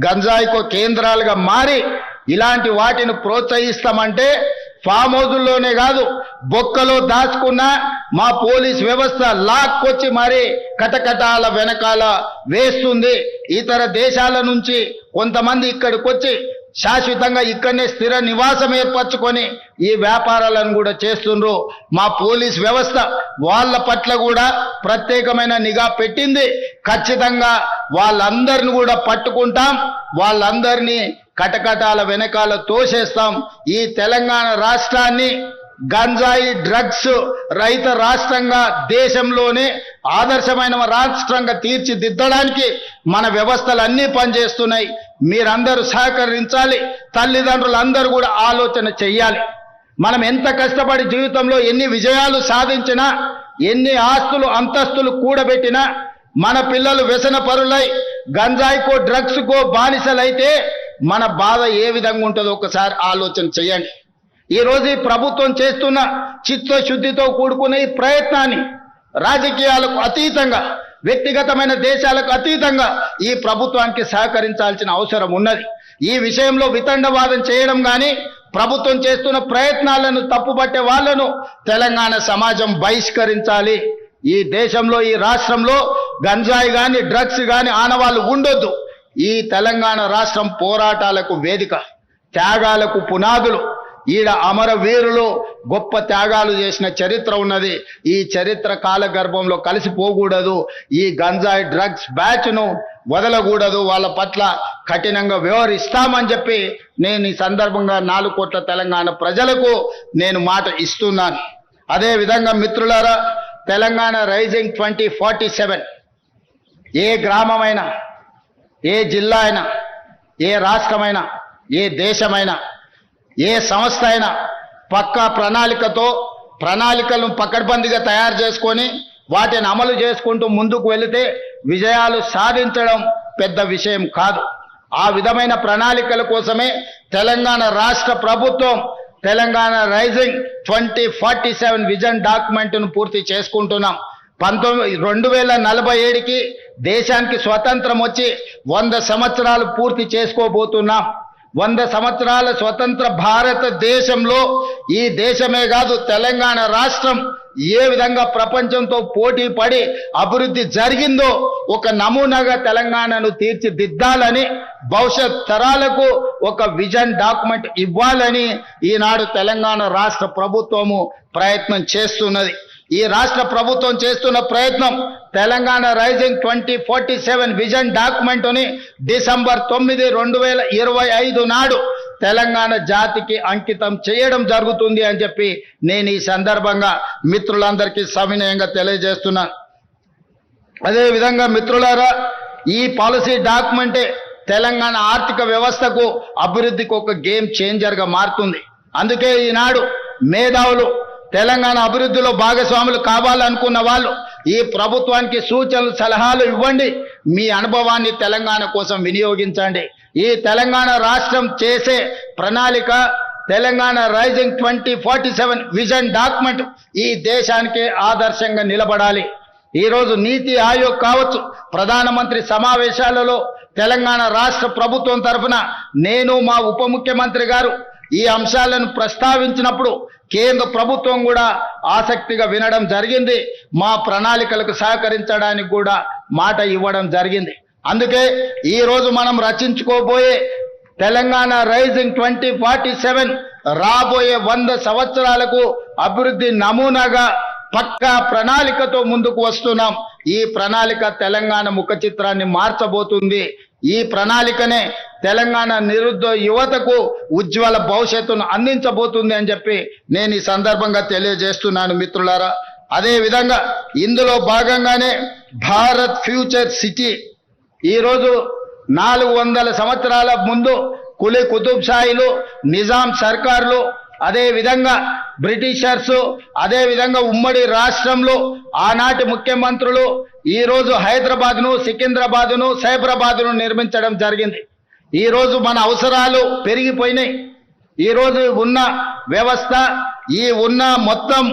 గంజాయికో కేంద్రాలుగా మారి ఇలాంటి వాటిని ప్రోత్సహిస్తామంటే ఫామ్ హౌజుల్లోనే కాదు, బొక్కలో దాచుకున్న మా పోలీస్ వ్యవస్థ లాక్కొచ్చి మరి కటకటాల వెనకాల వేస్తుంది. ఇతర దేశాల నుంచి కొంతమంది ఇక్కడికి వచ్చి శాశ్వతంగా ఇక్కడనే స్థిర నివాసం ఏర్పరచుకొని ఈ వ్యాపారాలను కూడా చేస్తుండ్రు. మా పోలీస్ వ్యవస్థ వాళ్ళ పట్ల కూడా ప్రత్యేకమైన నిఘా పెట్టింది. ఖచ్చితంగా వాళ్ళందరిని కూడా పట్టుకుంటాం, వాళ్ళందరినీ కటకటాల వెనకాల తోసేస్తాం. ఈ తెలంగాణ రాష్ట్రాన్ని గంజాయి డ్రగ్స్ రహిత రాష్ట్రంగా దేశంలోనే ఆదర్శమైన రాష్ట్రంగా తీర్చిదిద్దడానికి మన వ్యవస్థలన్నీ పనిచేస్తున్నాయి. మీరందరూ సహకరించాలి. తల్లిదండ్రులందరూ కూడా ఆలోచన చెయ్యాలి. మనం ఎంత కష్టపడి జీవితంలో ఎన్ని విజయాలు సాధించినా, ఎన్ని ఆస్తులు అంతస్తులు కూడబెట్టినా మన పిల్లలు వ్యసన పరులై గంజాయికో డ్రగ్స్కో బానిసలైతే మన బాధ ఏ విధంగా ఉంటుందో ఒకసారి ఆలోచన చేయండి. ఈరోజు ఈ ప్రభుత్వం చేస్తున్న చిత్తశుద్ధితో కూడుకున్న ఈ ప్రయత్నాన్ని రాజకీయాలకు అతీతంగా, వ్యక్తిగతమైన దేశాలకు అతీతంగా ఈ ప్రభుత్వానికి సహకరించాల్సిన అవసరం ఉన్నది. ఈ విషయంలో వితండవాదం చేయడం కానీ, ప్రభుత్వం చేస్తున్న ప్రయత్నాలను తప్పుపట్టే వాళ్లను తెలంగాణ సమాజం బహిష్కరించాలి. ఈ దేశంలో, ఈ రాష్ట్రంలో గంజాయి గాని డ్రగ్స్ గాని ఆనవాళ్లు ఉండొద్దు. ఈ తెలంగాణ రాష్ట్రం పోరాటాలకు వేదిక, త్యాగాలకు పునాదులు. ఈడ అమరవీరులు గొప్ప త్యాగాలు చేసిన చరిత్ర ఉన్నది. ఈ చరిత్ర కాలగర్భంలో కలిసిపోకూడదు. ఈ గంజాయి డ్రగ్స్ బ్యాచ్ను వదలకూడదు. వాళ్ళ పట్ల కఠినంగా వ్యవహరిస్తామని చెప్పి నేను ఈ సందర్భంగా 4 కోట్ల తెలంగాణ ప్రజలకు నేను మాట ఇస్తున్నాను. అదే విధంగా మిత్రులారా, తెలంగాణ రైజింగ్ 2047 ఏ గ్రామమైనా, ఏ జిల్లా అయినా, ఏ రాష్ట్రమైనా, ఏ దేశమైనా, ఏ సంస్థ అయినా పక్కా ప్రణాళికలను పకడ్బందీగా తయారు చేసుకొని వాటిని అమలు చేసుకుంటూ ముందుకు వెళితే విజయాలు సాధించడం పెద్ద విషయం కాదు. ఆ విధమైన ప్రణాళికల కోసమే తెలంగాణ రాష్ట్ర ప్రభుత్వం తెలంగాణ రైజింగ్ 2047 విజన్ డాక్యుమెంట్ను పూర్తి చేసుకుంటున్నాం. 2047కి దేశానికి స్వతంత్రం వచ్చి 100 సంవత్సరాలు పూర్తి చేసుకోబోతున్నాం. 100 సంవత్సరాల స్వతంత్ర భారతదేశంలో ఈ దేశమే కాదు, తెలంగాణ రాష్ట్రం ఏ విధంగా ప్రపంచంతో పోటీ పడి అభివృద్ధి జరిగిందో ఒక నమూనాగా తెలంగాణను తీర్చిదిద్దాలని, భవిష్యత్ తరాలకు ఒక విజన్ డాక్యుమెంట్ ఇవ్వాలని ఈనాడు తెలంగాణ రాష్ట్ర ప్రభుత్వము ప్రయత్నం చేస్తున్నది. ఈ రాష్ట్ర ప్రభుత్వం చేస్తున్న ప్రయత్నం తెలంగాణ రైజింగ్ 2047 విజన్ డాక్యుమెంట్ని డిసెంబర్ 9, 2025 నాడు తెలంగాణ జాతికి అంకితం చేయడం జరుగుతుంది అని చెప్పి నేను ఈ సందర్భంగా మిత్రులందరికీ సవినయంగా తెలియజేస్తున్నాను. అదేవిధంగా మిత్రులారా, ఈ పాలసీ డాక్యుమెంటే తెలంగాణ ఆర్థిక వ్యవస్థకు, అభివృద్ధికి ఒక గేమ్ చేంజర్గా మారుతుంది. అందుకే ఈనాడు మేధావులు తెలంగాణ అభివృద్ధిలో భాగస్వాములు కావాలనుకున్న వాళ్ళు ఈ ప్రభుత్వానికి సూచనలు, సలహాలు ఇవ్వండి. మీ అనుభవాన్ని తెలంగాణ కోసం వినియోగించండి. ఈ తెలంగాణ రాష్ట్రం చేసే ప్రణాళిక తెలంగాణ రైజింగ్ 2047 విజన్ డాక్యుమెంట్ ఈ దేశానికి ఆదర్శంగా నిలబడాలి. ఈరోజు నీతి ఆయోగ్ కావచ్చు, ప్రధానమంత్రి సమావేశాలలో తెలంగాణ రాష్ట్ర ప్రభుత్వం తరఫున నేను, మా ఉప ముఖ్యమంత్రి గారు ఈ అంశాలను ప్రస్తావించినప్పుడు కేంద్ర ప్రభుత్వం కూడా ఆసక్తిగా వినడం జరిగింది. మా ప్రణాళికలకు సహకరించడానికి కూడా మాట ఇవ్వడం జరిగింది. అందుకే ఈ రోజు మనం రచించుకోబోయే తెలంగాణ రైజింగ్ 2047 రాబోయే 100 సంవత్సరాలకు అభివృద్ధి నమూనాగా పక్కా ప్రణాళికతో ముందుకు వస్తున్నాం. ఈ ప్రణాళిక తెలంగాణ ముఖ చిత్రాన్ని మార్చబోతుంది. ఈ ప్రణాళికనే తెలంగాణ నిరుద్యోగ యువతకు ఉజ్వల భవిష్యత్తును అందించబోతుంది అని చెప్పి నేను ఈ సందర్భంగా తెలియజేస్తున్నాను మిత్రులారా. అదే విధంగా ఇందులో భాగంగానే భారత్ ఫ్యూచర్ సిటీ ఈరోజు 400 సంవత్సరాల ముందు కులీ కుతుబ్ షాహీలు, నిజాం సర్కార్లు, అదే విధంగా బ్రిటిషర్స్, అదే విధంగా ఉమ్మడి రాష్ట్రంలో ఆనాటి ముఖ్యమంత్రులు ఈరోజు హైదరాబాద్ను, సికింద్రాబాద్ను, సైబరాబాద్ను నిర్మించడం జరిగింది. ఈరోజు మన అవసరాలు పెరిగిపోయినాయి. ఈరోజు ఉన్న వ్యవస్థ, ఈ ఉన్న మొత్తం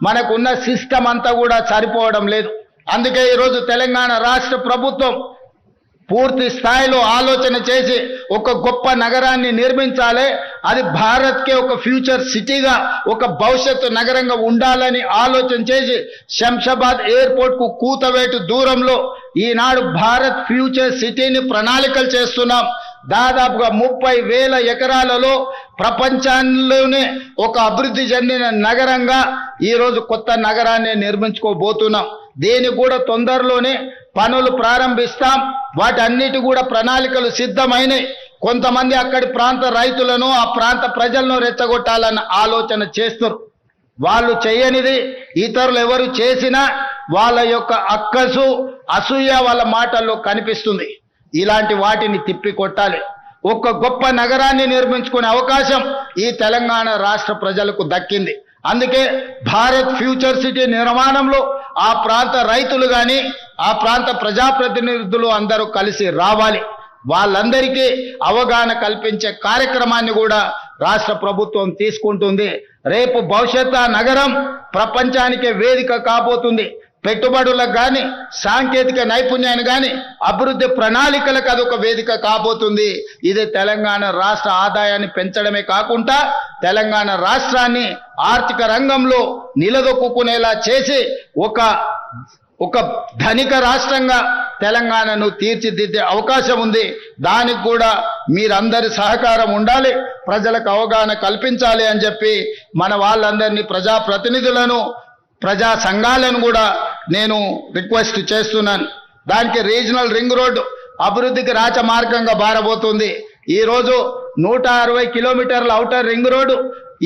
మనకున్న సిస్టమ్ అంతా కూడా సరిపోవడం లేదు. అందుకే ఈరోజు తెలంగాణ రాష్ట్ర ప్రభుత్వం పూర్తి స్థాయిలో ఆలోచన చేసి ఒక గొప్ప నగరాన్ని నిర్మించాలి. అది భారత్కే ఒక ఫ్యూచర్ సిటీగా, ఒక భవిష్యత్తు నగరంగా ఉండాలని ఆలోచన చేసి శంషాబాద్ ఎయిర్పోర్ట్కు కూతవేటు దూరంలో ఈనాడు భారత్ ఫ్యూచర్ సిటీని ప్రణాళికలు చేస్తున్నాం. దాదాపుగా 30,000 ఎకరాలలో ప్రపంచంలోనే ఒక అభివృద్ధి చెందిన నగరంగా ఈరోజు కొత్త నగరాన్ని నిర్మించుకోబోతున్నాం. దీనికి కూడా తొందరలోనే పనులు ప్రారంభిస్తాం. వాటన్నిటి కూడా ప్రణాళికలు సిద్ధమైనవి. కొంతమంది అక్కడి ప్రాంత రైతులను, ఆ ప్రాంత ప్రజలను రెచ్చగొట్టాలన్న ఆలోచన చేస్తారు. వాళ్ళు చేయనిది ఇతరులు ఎవరు చేసినా వాళ్ళ యొక్క అక్కసు అసూయ వాళ్ళ మాటల్లో కనిపిస్తుంది. ఇలాంటి వాటిని తిప్పి కొట్టాలి. ఒక గొప్ప నగరాన్ని నిర్మించుకునే అవకాశం ఈ తెలంగాణ రాష్ట్ర ప్రజలకు దక్కింది. అందుకే భారత్ ఫ్యూచర్ సిటీ నిర్మాణంలో ఆ ప్రాంత రైతులు కానీ ఆ ప్రాంత ప్రజాప్రతినిధులు అందరూ కలిసి రావాలి. వాళ్ళందరికీ అవగాహన కల్పించే కార్యక్రమాన్ని కూడా రాష్ట్ర ప్రభుత్వం తీసుకుంటుంది. రేపు భవిష్యత్ నగరం ప్రపంచానికే వేదిక కాబోతుంది. పెట్టుబడులకు కానీ సాంకేతిక నైపుణ్యాన్ని కానీ అభివృద్ధి ప్రణాళికలకు అదొక వేదిక కాబోతుంది. ఇది తెలంగాణ రాష్ట్ర ఆదాయాన్ని పెంచడమే కాకుండా తెలంగాణ రాష్ట్రాన్ని ఆర్థిక రంగంలో నిలదొక్కునేలా చేసి ఒక ధనిక రాష్ట్రంగా తెలంగాణను తీర్చిదిద్దే అవకాశం ఉంది. దానికి కూడా మీరందరి సహకారం ఉండాలి, ప్రజలకు అవగాహన కల్పించాలి అని చెప్పి మన వాళ్ళందరినీ ప్రజాప్రతినిధులను ప్రజా సంఘాలను కూడా నేను రిక్వెస్ట్ చేస్తున్నాను. దానికి రీజనల్ రింగ్ రోడ్డు అభివృద్ధికి రాచమార్గంగా బారబోతుంది. ఈరోజు 160 కిలోమీటర్ల ఔటర్ రింగ్ రోడ్డు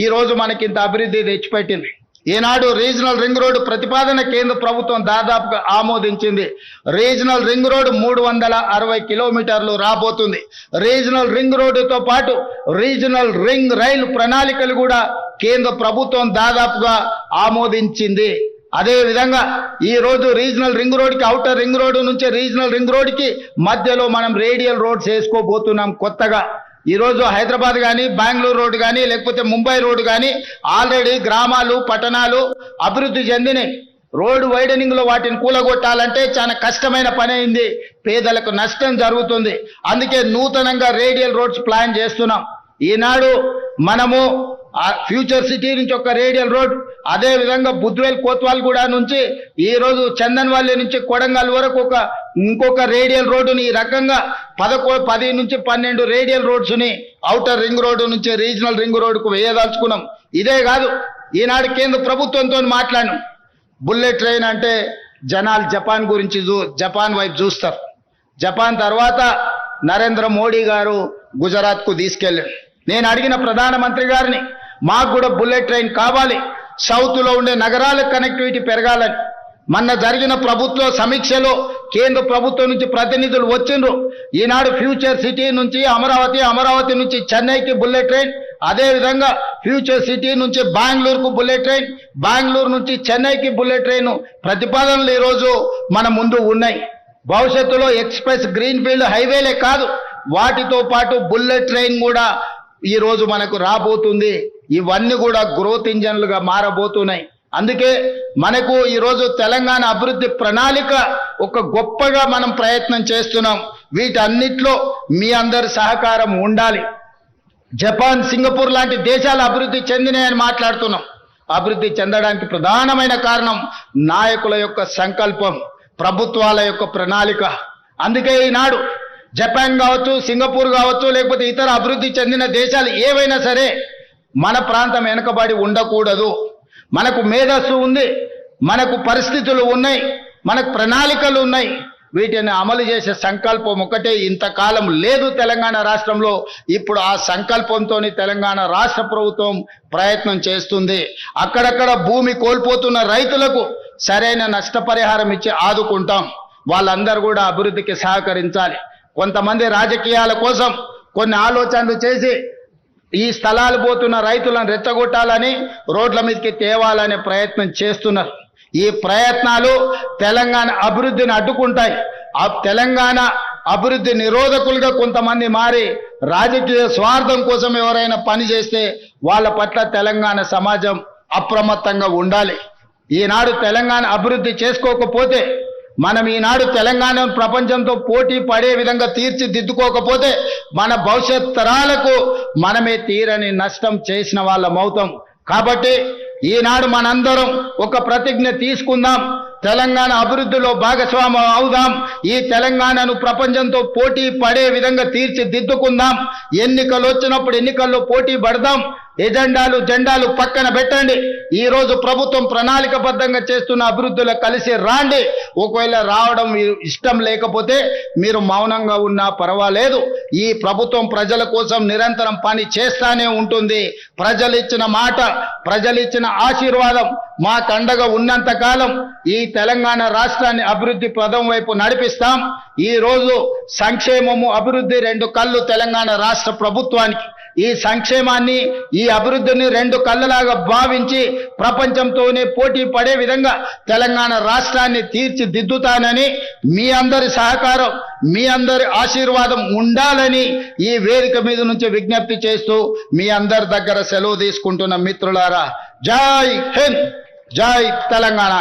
ఈరోజు మనకింత అభివృద్ధి తెచ్చిపెట్టింది. ఈనాడు రీజనల్ రింగ్ రోడ్డు ప్రతిపాదన కేంద్ర ప్రభుత్వం దాదాపుగా ఆమోదించింది. రీజనల్ రింగ్ రోడ్డు 360 కిలోమీటర్లు రాబోతుంది. రీజనల్ రింగ్ రోడ్డుతో పాటు రీజనల్ రింగ్ రైలు ప్రణాళికలు కూడా కేంద్ర ప్రభుత్వం దాదాపుగా ఆమోదించింది. అదే విధంగా ఈ రోజు రీజనల్ రింగ్ రోడ్డుకి ఔటర్ రింగ్ రోడ్డు నుంచి రీజనల్ రింగ్ రోడ్డుకి మధ్యలో మనం రేడియల్ రోడ్స్ వేసుకోబోతున్నాం కొత్తగా. ఈరోజు హైదరాబాద్ కానీ బెంగళూరు రోడ్డు కానీ లేకపోతే ముంబై రోడ్డు కానీ ఆల్రెడీ గ్రామాలు పట్టణాలు అభివృద్ధి చెందినాయి. రోడ్డు వైడనింగ్ లో వాటిని కూలగొట్టాలంటే చాలా కష్టమైన పని అయింది, పేదలకు నష్టం జరుగుతుంది. అందుకే నూతనంగా రేడియల్ రోడ్స్ ప్లాన్ చేస్తున్నాం. ఈనాడు మనము ఫ్యూచర్ సిటీ నుంచి ఒక రేడియల్ రోడ్, అదే విధంగా బుద్వేల్ కోత్వాల్గూడ నుంచి ఈ రోజు చందన్వల్లి నుంచి కొడంగల్ వరకు ఇంకొక రేడియల్ రోడ్డుని ఈ రకంగా 10 నుంచి 12 రేడియల్ రోడ్స్ ని ఔటర్ రింగ్ రోడ్డు నుంచి రీజనల్ రింగ్ రోడ్డుకు వేయదలుచుకున్నాం. ఇదే కాదు, ఈనాడు కేంద్ర ప్రభుత్వంతో మాట్లాడినాం. బుల్లెట్ ట్రైన్ అంటే జనాలు జపాన్ వైపు చూస్తారు. జపాన్ తర్వాత నరేంద్ర మోడీ గారు గుజరాత్ కు తీసుకెళ్ళారు. నేను అడిగిన ప్రధానమంత్రి గారిని, మాకు కూడా బుల్లెట్ ట్రైన్ కావాలి, సౌత్ లో ఉండే నగరాలకు కనెక్టివిటీ పెరగాలని. మొన్న జరిగిన ప్రభుత్వ సమీక్షలో కేంద్ర ప్రభుత్వం నుంచి ప్రతినిధులు వచ్చిండ్రు. ఈనాడు ఫ్యూచర్ సిటీ నుంచి అమరావతి నుంచి చెన్నైకి బుల్లెట్ ట్రైన్, అదే విధంగా ఫ్యూచర్ సిటీ నుంచి బెంగళూరుకు బుల్లెట్ ట్రైన్, బెంగళూరు నుంచి చెన్నైకి బుల్లెట్ ట్రైన్ ప్రతిపాదనలు ఈరోజు మన ముందు ఉన్నాయి. భవిష్యత్తులో ఎక్స్ప్రెస్ గ్రీన్ ఫీల్డ్ హైవేలే కాదు, వాటితో పాటు బుల్లెట్ ట్రైన్ కూడా ఈ రోజు మనకు రాబోతుంది. ఇవన్నీ కూడా గ్రోత్ ఇంజన్లుగా మారబోతున్నాయి. అందుకే మనకు ఈరోజు తెలంగాణ అభివృద్ధి ప్రణాళిక ఒక గొప్పగా మనం ప్రయత్నం చేస్తున్నాం. వీటన్నిటిలో మీ అందరి సహకారం ఉండాలి. జపాన్, సింగపూర్ లాంటి దేశాలు అభివృద్ధి చెందినాయని మాట్లాడుతున్నాం. అభివృద్ధి చెందడానికి ప్రధానమైన కారణం నాయకుల యొక్క సంకల్పం, ప్రభుత్వాల యొక్క ప్రణాళిక. అందుకే ఈనాడు జపాన్ కావచ్చు, సింగపూర్ కావచ్చు, లేకపోతే ఇతర అభివృద్ధి చెందిన దేశాలు ఏవైనా సరే మన ప్రాంతం వెనుకబడి ఉండకూడదు. మనకు మేధస్సు ఉంది, మనకు పరిస్థితులు ఉన్నాయి, మనకు ప్రణాళికలు ఉన్నాయి. వీటిని అమలు చేసే సంకల్పం ఒకటే ఇంతకాలం లేదు తెలంగాణ రాష్ట్రంలో. ఇప్పుడు ఆ సంకల్పంతో తెలంగాణ రాష్ట్ర ప్రభుత్వం ప్రయత్నం చేస్తుంది. అక్కడక్కడ భూమి కోల్పోతున్న రైతులకు సరైన నష్టపరిహారం ఇచ్చి ఆదుకుంటాం. వాళ్ళందరూ కూడా అభివృద్ధికి సహకరించాలి. కొంతమంది రాజకీయాల కోసం కొన్ని ఆలోచనలు చేసి ఈ స్థలాలు పోతున్న రైతులను రెచ్చగొట్టాలని రోడ్ల మీదకి తేవాలనే ప్రయత్నం చేస్తున్నారు. ఈ ప్రయత్నాలు తెలంగాణ అభివృద్ధిని అడ్డుకుంటాయి. ఆ తెలంగాణ అభివృద్ధి నిరోధకులుగా కొంతమంది మారి రాజకీయ స్వార్థం కోసం ఎవరైనా పని చేస్తే వాళ్ళ పట్ల తెలంగాణ సమాజం అప్రమత్తంగా ఉండాలి. ఈనాడు తెలంగాణ అభివృద్ధి చేసుకోకపోతే, మనం ఈనాడు తెలంగాణ ప్రపంచంతో పోటీ పడే విధంగా తీర్చిదిద్దుకోకపోతే మన భవిష్యత్ తరాలకు మనమే తీరని నష్టం చేసిన వాళ్ళమవుతాం. కాబట్టి ఈనాడు మనందరం ఒక ప్రతిజ్ఞ తీసుకుందాం, తెలంగాణ అభివృద్ధిలో భాగస్వామ్యం అవుదాం. ఈ తెలంగాణను ప్రపంచంతో పోటీ పడే విధంగా తీర్చిదిద్దుకుందాం. ఎన్నికలు వచ్చినప్పుడు ఎన్నికల్లో పోటీ పడదాం. ఎజెండాలు జెండాలు పక్కన పెట్టండి. ఈ రోజు ప్రభుత్వం ప్రణాళికబద్ధంగా చేస్తున్న అభివృద్ధిలో కలిసి రాండి. ఒకవేళ రావడం మీరు ఇష్టం లేకపోతే మీరు మౌనంగా ఉన్నా పర్వాలేదు. ఈ ప్రభుత్వం ప్రజల కోసం నిరంతరం పని చేస్తానే ఉంటుంది. ప్రజలు ఇచ్చిన మాట, ప్రజలు ఇచ్చిన ఆశీర్వాదం మాకు అండగా ఉన్నంత కాలం ఈ తెలంగాణ రాష్ట్రాన్ని అభివృద్ధి పదం వైపు నడిపిస్తాం. ఈ రోజు సంక్షేమము అభివృద్ధి రెండు కళ్ళు తెలంగాణ రాష్ట్ర ప్రభుత్వానికి. ఈ సంక్షేమాన్ని ఈ అభివృద్ధిని రెండు కళ్ళలాగా భావించి ప్రపంచంతోనే పోటీ పడే విధంగా తెలంగాణ రాష్ట్రాన్ని తీర్చిదిద్దుతానని మీ అందరి సహకారం, మీ అందరి ఆశీర్వాదం ఉండాలని ఈ వేదిక మీద నుంచి విజ్ఞప్తి చేస్తూ మీ అందరి దగ్గర సెలవు తీసుకుంటున్న మిత్రులారా, జై హింద్, జై తెలంగాణ.